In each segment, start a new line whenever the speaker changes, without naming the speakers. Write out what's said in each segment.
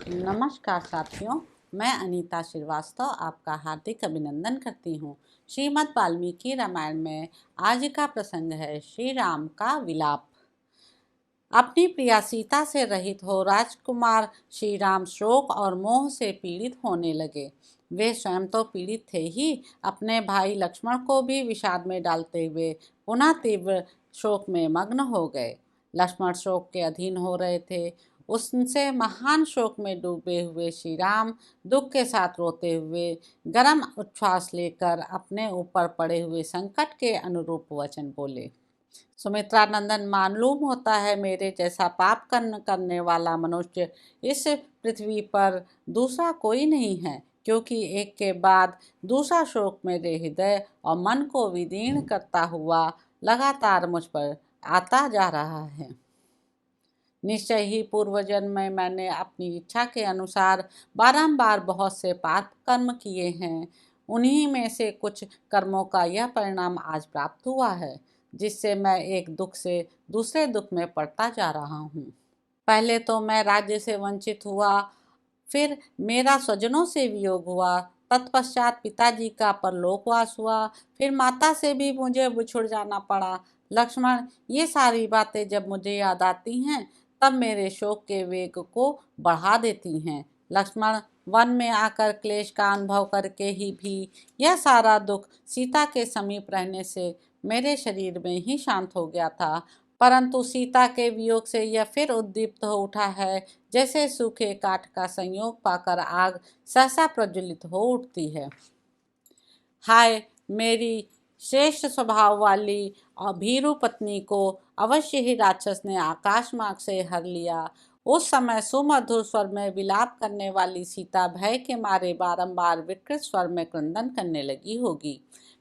नमस्कार साथियों, मैं अनीता श्रीवास्तव आपका हार्दिक अभिनंदन करती हूँ। श्रीमद् वाल्मीकि रामायण में आज का प्रसंग है श्री राम का विलाप। अपनी प्रिया सीता से रहित हो राजकुमार श्री राम शोक और मोह से पीड़ित होने लगे। वे स्वयं तो पीड़ित थे ही, अपने भाई लक्ष्मण को भी विषाद में डालते हुए पुनः तीव्र शोक में मग्न हो गए। लक्ष्मण शोक के अधीन हो रहे थे। उनसे महान शोक में डूबे हुए श्री राम दुख के साथ रोते हुए गर्म उच्छ्वास लेकर अपने ऊपर पड़े हुए संकट के अनुरूप वचन बोले। सुमित्रा नंदन, मालूम होता है मेरे जैसा पाप करने वाला मनुष्य इस पृथ्वी पर दूसरा कोई नहीं है, क्योंकि एक के बाद दूसरा शोक मेरे हृदय और मन को विदीर्ण करता हुआ लगातार मुझ पर आता जा रहा है। निश्चय ही पूर्व जन्म में मैंने अपनी इच्छा के अनुसार बारंबार बहुत से पाप कर्म किए हैं। उन्हीं में से कुछ कर्मों का यह परिणाम आज प्राप्त हुआ है, जिससे मैं एक दुख से दूसरे दुख में पड़ता जा रहा हूँ। पहले तो मैं राज्य से वंचित हुआ, फिर मेरा स्वजनों से वियोग हुआ, तत्पश्चात पिताजी का परलोकवास हुआ, फिर माता से भी मुझे बिछुड़ जाना पड़ा। लक्ष्मण, ये सारी बातें जब मुझे याद आती हैं तब मेरे शोक के वेग को बढ़ा देती हैं। लक्ष्मण, वन में आकर क्लेश का अनुभव करके ही भी यह सारा दुख सीता के समीप रहने से मेरे शरीर में ही शांत हो गया था, परंतु सीता के वियोग से यह फिर उद्दीप्त हो उठा है, जैसे सूखे काठ का संयोग पाकर आग सहसा प्रज्वलित हो उठती है। हाय, मेरी श्रेष्ठ स्वभाव वाली और भीरू पत्नी को अवश्य ही राक्षस ने आकाश मार्ग से हर लिया। उस समय सुमधुर स्वर में विलाप करने वाली सीता भय के मारे बारंबार विकृत स्वर में क्रंदन करने लगी होगी।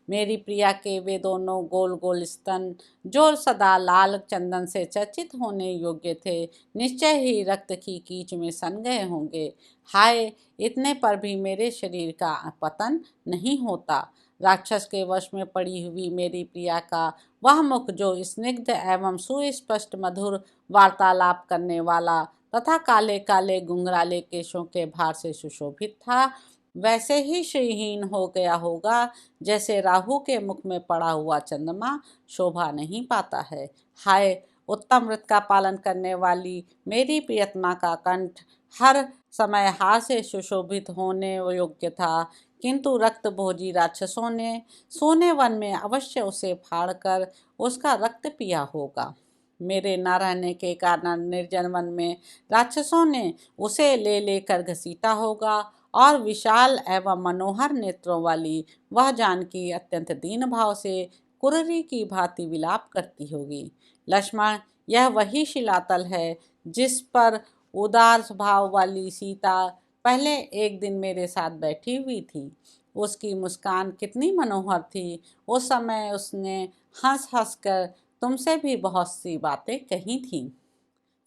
मेरी प्रिया के वे दोनों गोल गोल स्तन, जो सदा लाल चंदन से चर्चित होने योग्य थे, निश्चय ही रक्त की कीच में सन गए होंगे। हाय, इतने पर भी मेरे शरीर का पतन नहीं होता। राक्षस के वश में पड़ी हुई मेरी प्रिया का वह मुख, जो स्निग्ध एवं सुस्पष्ट मधुर वार्तालाप करने वाला तथा काले काले घुंघराले केशों के भार से सुशोभित था, वैसे ही श्रीहीन हो गया होगा, जैसे राहु के मुख में पड़ा हुआ चंद्रमा शोभा नहीं पाता है। हाय, उत्तम व्रत का पालन करने वाली मेरी प्रियतमा का कंठ हर समय हार से सुशोभित होने योग्य था, किंतु रक्त भोजी राक्षसों ने सोने वन में अवश्य उसे फाड़कर उसका रक्त पिया होगा। मेरे न रहने के कारण निर्जन वन में राक्षसों ने उसे ले लेकर घसीटा होगा, और विशाल एवं मनोहर नेत्रों वाली वह जानकी अत्यंत दीन भाव से कुररी की भांति विलाप करती होगी। लक्ष्मण, यह वही शिलातल है जिस पर उदार स्वभाव वाली सीता पहले एक दिन मेरे साथ बैठी हुई थी। उसकी मुस्कान कितनी मनोहर थी। उस समय उसने हंस हंस कर तुमसे भी बहुत सी बातें कही थीं।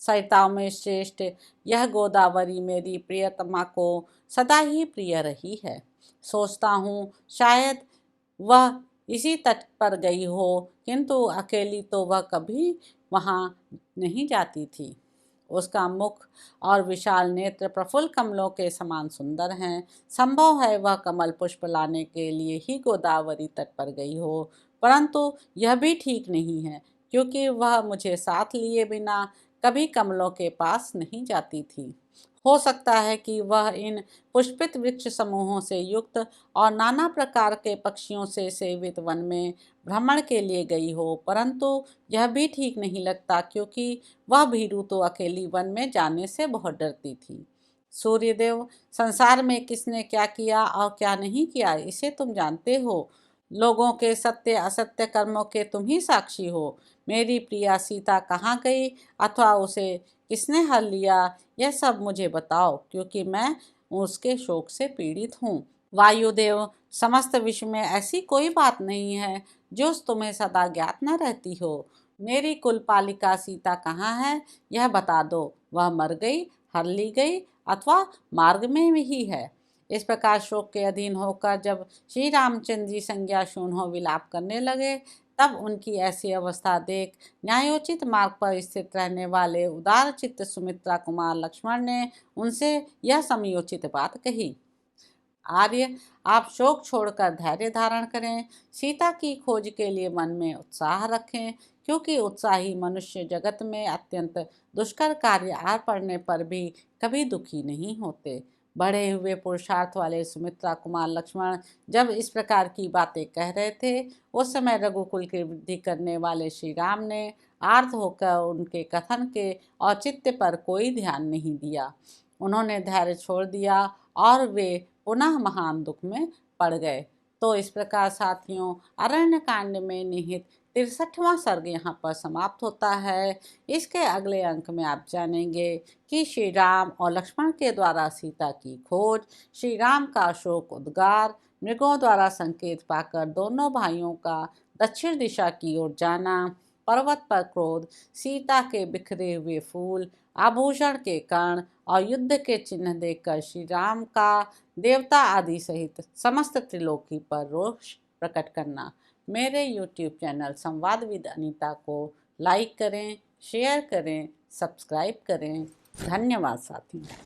सरिताओं में श्रेष्ठ यह गोदावरी मेरी प्रियतमा को सदा ही प्रिय रही है। सोचता हूँ शायद वह इसी तट पर गई हो, किंतु अकेली तो वह कभी वहाँ नहीं जाती थी। उसका मुख और विशाल नेत्र प्रफुल्ल कमलों के समान सुंदर हैं। संभव है वह कमल पुष्प लाने के लिए ही गोदावरी तट पर गई हो, परंतु यह भी ठीक नहीं है, क्योंकि वह मुझे साथ लिए बिना कभी कमलों के पास नहीं जाती थी। हो सकता है कि वह इन पुष्पित वृक्ष समूहों से युक्त और नाना प्रकार के पक्षियों से सेवित वन में भ्रमण के लिए गई हो, परंतु यह भी ठीक नहीं लगता, क्योंकि वह भीरू तो अकेली वन में जाने से बहुत डरती थी। सूर्यदेव, संसार में किसने क्या किया और क्या नहीं किया, इसे तुम जानते हो। लोगों के सत्य असत्य कर्मों के तुम ही साक्षी हो। मेरी प्रिया सीता कहाँ गई अथवा उसे किसने हर लिया, यह सब मुझे बताओ, क्योंकि मैं उसके शोक से पीड़ित हूँ। वायुदेव, समस्त विश्व में ऐसी कोई बात नहीं है जो तुम्हें सदा ज्ञात न रहती हो। मेरी कुलपालिका सीता कहाँ है, यह बता दो। वह मर गई, हर ली गई अथवा मार्ग में ही है। इस प्रकार शोक के अधीन होकर जब श्री रामचंद्र जी संज्ञा शून्य हो विलाप करने लगे, तब उनकी ऐसी अवस्था देख न्यायोचित मार्ग पर स्थित रहने वाले उदार चित्त सुमित्रा कुमार लक्ष्मण ने उनसे यह समयोचित बात कही। आर्य, आप शोक छोड़कर धैर्य धारण करें, सीता की खोज के लिए मन में उत्साह रखें, क्योंकि उत्साही मनुष्य जगत में अत्यंत दुष्कर कार्य आ पड़ने पर भी कभी दुखी नहीं होते। बढ़े हुए पुरुषार्थ वाले सुमित्रा कुमार लक्ष्मण जब इस प्रकार की बातें कह रहे थे, उस समय रघुकुल की वृद्धि करने वाले श्री राम ने आर्त होकर उनके कथन के औचित्य पर कोई ध्यान नहीं दिया। उन्होंने धैर्य छोड़ दिया और वे पुनः महान दुख में पड़ गए। तो इस प्रकार साथियों, अरण्य कांड में निहित 63वां सर्ग यहाँ पर समाप्त होता है। इसके अगले अंक में आप जानेंगे कि श्री राम और लक्ष्मण के द्वारा सीता की खोज, श्री राम का शोक उद्गार, मृगों द्वारा संकेत पाकर दोनों भाइयों का दक्षिण दिशा की ओर जाना, पर्वत पर क्रोध, सीता के बिखरे हुए फूल, आभूषण के कर्ण और युद्ध के चिन्ह देखकर श्री राम का देवता आदि सहित समस्त त्रिलोकी पर रोष प्रकट करना। मेरे YouTube चैनल संवाद विद अनीता को लाइक करें, शेयर करें, सब्सक्राइब करें। धन्यवाद साथियों।